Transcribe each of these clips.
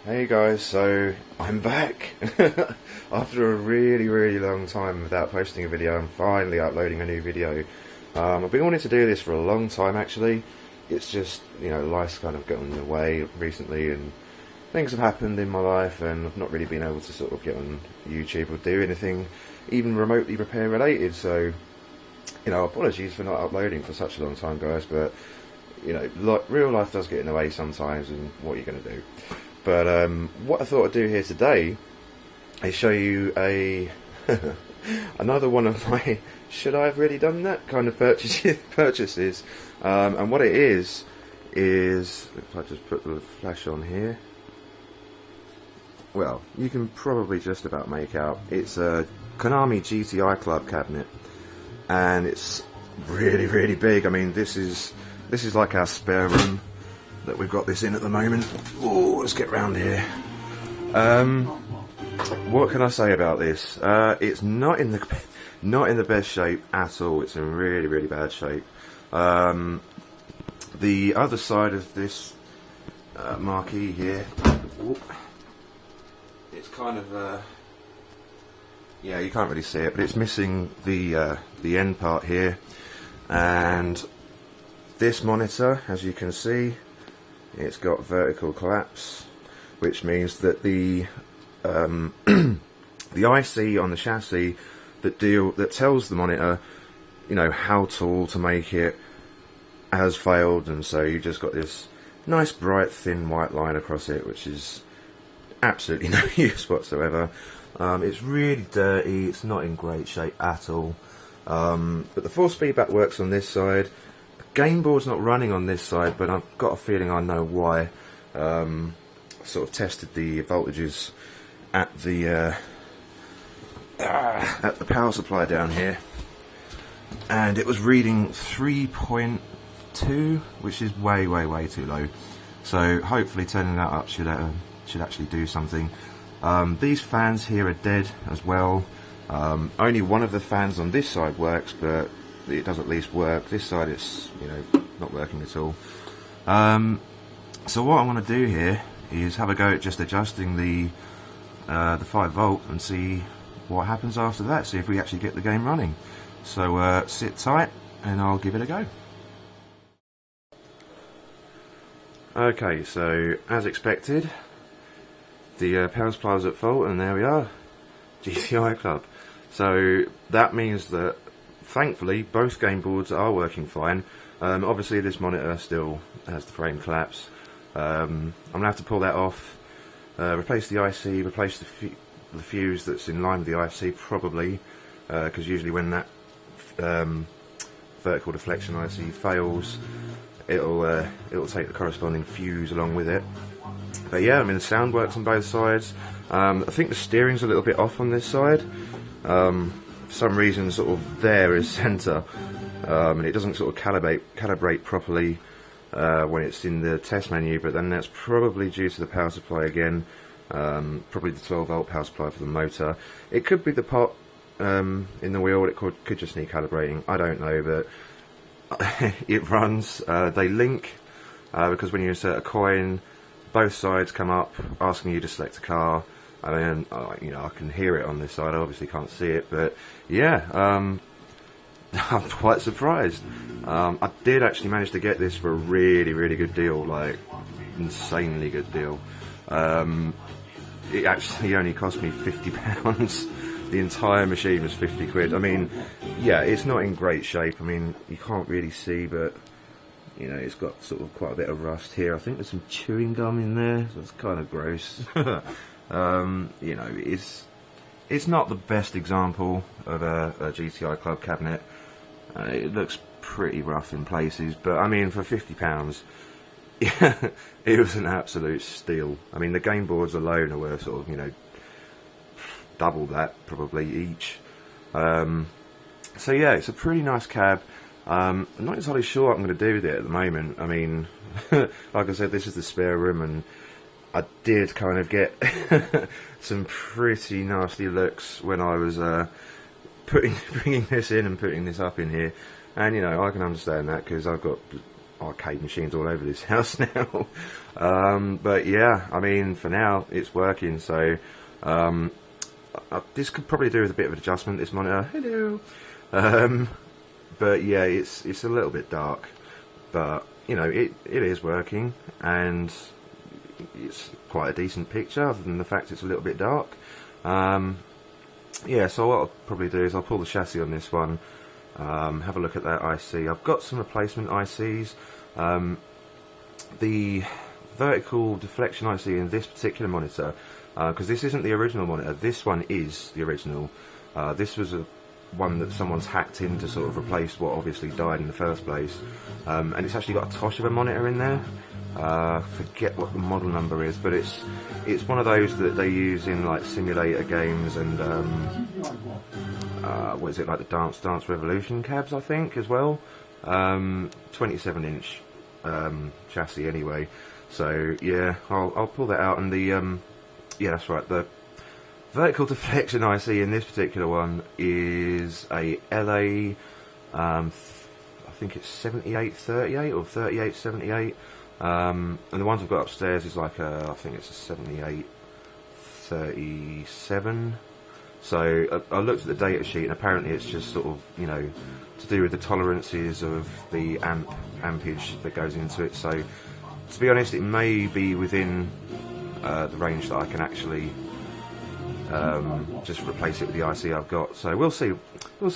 Hey guys, so I'm back. After a really long time without posting a video. I'm finally uploading a new video. I've been wanting to do this for a long time actually. It's just, life's kind of gotten in the way recently and things have happened in my life and I've not really been able to sort of get on YouTube or do anything even remotely repair related. So, apologies for not uploading for such a long time guys, but real life does get in the way sometimes, and what are you going to do? But what I thought I'd do here today is show you another one of my should I have really done that kind of purchases. And what it is if I just put the flash on here, well, you can probably just about make out it's a Konami GTI Club cabinet, and it's really big. I mean, this is like our spare room that we've got this in at the moment. Oh, let's get round here. What can I say about this? It's not in the best shape at all. It's in really bad shape. The other side of this marquee here, it's kind of yeah, you can't really see it, but it's missing the end part here, and this monitor, as you can see, it's got vertical collapse, which means that the the IC on the chassis that tells the monitor, how tall to make it, has failed, and so you just got this nice bright thin white line across it, which is absolutely no use whatsoever. It's really dirty. It's not in great shape at all. But the force feedback works on this side. Game board's not running on this side, but I've got a feeling I know why. Sort of tested the voltages at the power supply down here, and it was reading 3.2, which is way too low. So hopefully turning that up should actually do something. These fans here are dead as well. Only one of the fans on this side works, but it does at least work. This side it's not working at all. So what I want to do here is have a go at just adjusting the 5 volt and see what happens after that. See if we actually get the game running. So sit tight and I'll give it a go. Okay, so as expected, the power supply is at fault, and there we are, GTI Club. So that means that thankfully both game boards are working fine. Obviously this monitor still has the frame collapse. I'm going to have to pull that off, replace the IC, replace the fuse that's in line with the IC probably, because usually when that vertical deflection IC fails, it'll take the corresponding fuse along with it. But yeah, I mean the sound works on both sides. I think the steering's a little bit off on this side. For some reason sort of there is centre, and it doesn't sort of calibrate properly when it's in the test menu, but then that's probably due to the power supply again, probably the 12 volt power supply for the motor. It could be the pot in the wheel, it could just need calibrating, I don't know, but it runs. They link because when you insert a coin, both sides come up asking you to select a car. I mean, I can hear it on this side. I obviously can't see it, but yeah, I'm quite surprised. I did actually manage to get this for a really good deal, like insanely good deal. It actually only cost me £50. The entire machine was 50 quid. I mean, yeah, it's not in great shape. I mean, you can't really see, but it's got sort of quite a bit of rust here. I think there's some chewing gum in there, so it's kind of gross. It's not the best example of a GTI Club cabinet. It looks pretty rough in places, but I mean, for £50, yeah, it was an absolute steal. I mean, the game boards alone are worth sort of, double that probably each. So yeah, it's a pretty nice cab. I'm not entirely sure what I'm going to do with it at the moment. I mean, like I said, this is the spare room, and I did kind of get some pretty nasty looks when I was bringing this in and putting this up in here, and I can understand that because I've got arcade machines all over this house now. But yeah, I mean, for now it's working. So this could probably do with a bit of an adjustment, this monitor. Hello. But yeah, it's a little bit dark, but you know, it is working, and it's quite a decent picture other than the fact it's a little bit dark. Yeah, so what I'll probably do is I'll pull the chassis on this one, have a look at that IC. I've got some replacement ICs. The vertical deflection IC in this particular monitor, because this isn't the original monitor, this one is the original. This was one that someone's hacked in to sort of replace what obviously died in the first place, and it's actually got a Toshiba monitor in there. Forget what the model number is, but it's one of those that they use in like simulator games and what is it, like the Dance Revolution cabs, I think, as well. 27-inch chassis anyway. So yeah, I'll pull that out, and the yeah, that's right, the vertical deflection IC in this particular one is a LA, I think it's 7838 or 3878. And the ones I've got upstairs is like I think it's a 7837. So I looked at the data sheet, and apparently it's just sort of, you know, to do with the tolerances of the ampage that goes into it. So to be honest, it may be within the range that I can actually just replace it with the IC I've got. So we'll see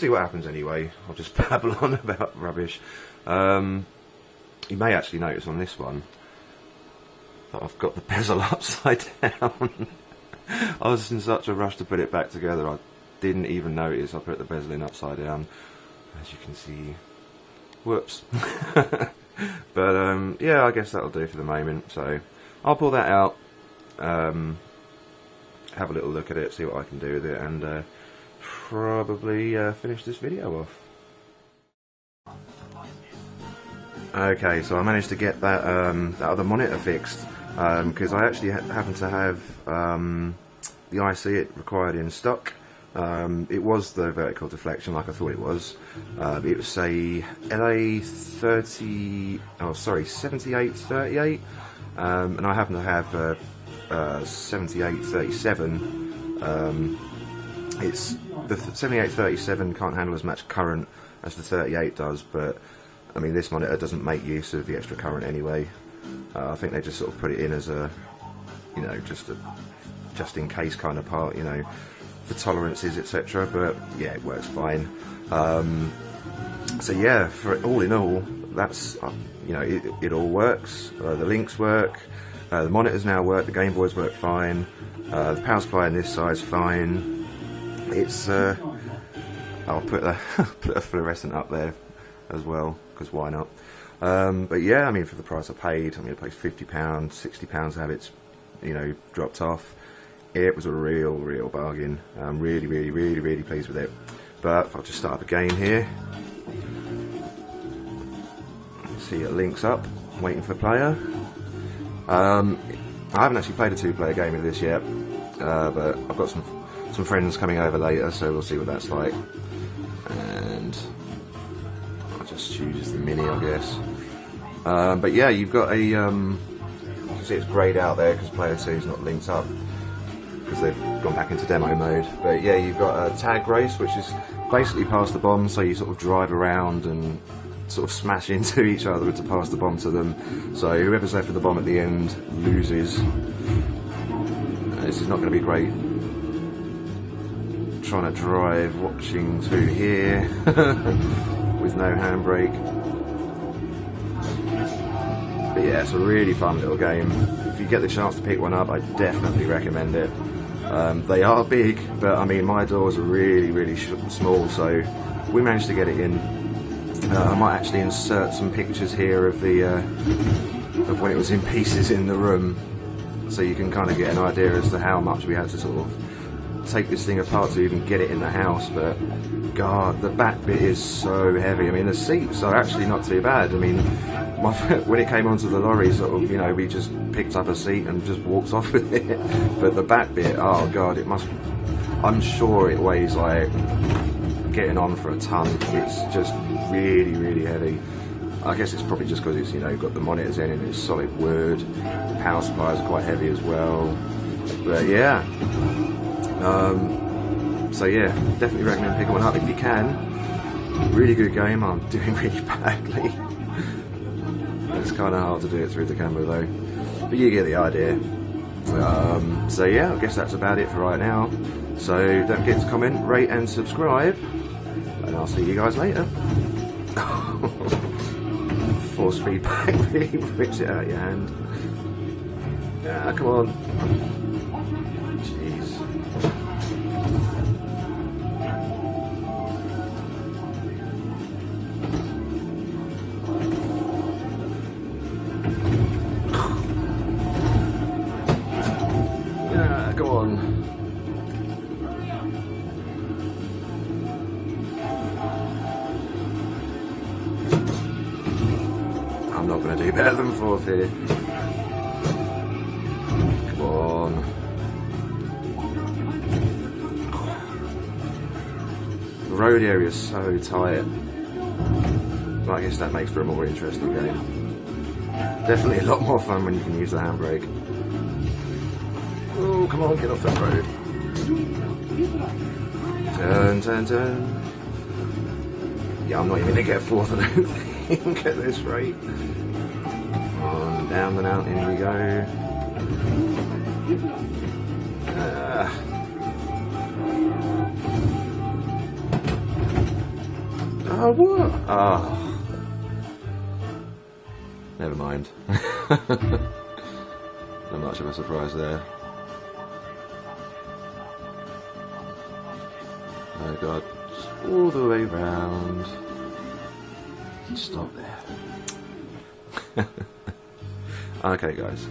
what happens anyway. I'll just babble on about rubbish. You may actually notice on this one that I've got the bezel upside down. I was in such a rush to put it back together, I didn't even notice I put the bezel in upside down, as you can see. Whoops. But yeah, I guess that'll do for the moment. So I'll pull that out, have a little look at it, see what I can do with it, and probably finish this video off. Okay, so I managed to get that that other monitor fixed, because I actually happen to have the IC it required in stock. It was the vertical deflection, like I thought it was. It was a LA 7838, and I happen to have 7837. It's the 7837 can't handle as much current as the 38 does, but I mean, this monitor doesn't make use of the extra current anyway. I think they just sort of put it in as a, you know, just in case kind of part, you know, for tolerances, etc. But yeah, it works fine. So yeah, for all in all, that's you know, it all works. The links work. The monitors now work. The Game Boys work fine. The power supply on this side's fine. It's I'll put a fluorescent up there as well, because why not? But yeah, I mean, for the price I paid, I mean, I paid £50, £60 to have it, you know, dropped off. It was a real bargain. I'm really pleased with it. But if I'll just start up a game here, see it links up, waiting for player. I haven't actually played a two-player game of this yet, but I've got some friends coming over later, so we'll see what that's like. And just choose the mini, I guess. But yeah, you've got a you can see it's greyed out there because player 2 is not linked up because they've gone back into demo mode. But yeah, you've got a tag race, which is basically pass the bomb, so you sort of drive around and sort of smash into each other to pass the bomb to them. So whoever's left with the bomb at the end loses. This is not going to be great trying to drive, watching through here with no handbrake. But yeah, it's a really fun little game. If you get the chance to pick one up, I definitely recommend it. They are big, but I mean, my doors are really small, so we managed to get it in. I might actually insert some pictures here of the of when it was in pieces in the room, so you can kind of get an idea as to how much we had to sort of take this thing apart to even get it in the house. But God, the back bit is so heavy. I mean, the seats are actually not too bad. I mean, when it came onto the lorry, sort of, you know, we just picked up a seat and just walked off with it. But the back bit, oh God, it must, I'm sure it weighs like getting on for a ton. It's just really heavy. I guess it's probably just because it's, you know, got the monitors in and it's solid wood. The power supplies are quite heavy as well. But yeah. So yeah, definitely recommend picking one up if you can. Really good game. I'm doing really badly. It's kind of hard to do it through the camera though. But you get the idea. So yeah, I guess that's about it for right now. So don't forget to comment, rate and subscribe. And I'll see you guys later. Force feedback really rips it out of your hand. Ah, come on. Jeez. Ah, come on. I'm not going to do better than fourth here. Come on. The road area is so tight. But I guess that makes for a more interesting game. Definitely a lot more fun when you can use the handbrake. Oh, come on, get off that road. Turn, turn, turn. Yeah, I'm not even going to get fourth, I don't think, at this rate. On, down the mountain we go. Oh, what? Oh. Never mind. Not much of a surprise there. Oh god, just all the way round. Stop there. Okay guys,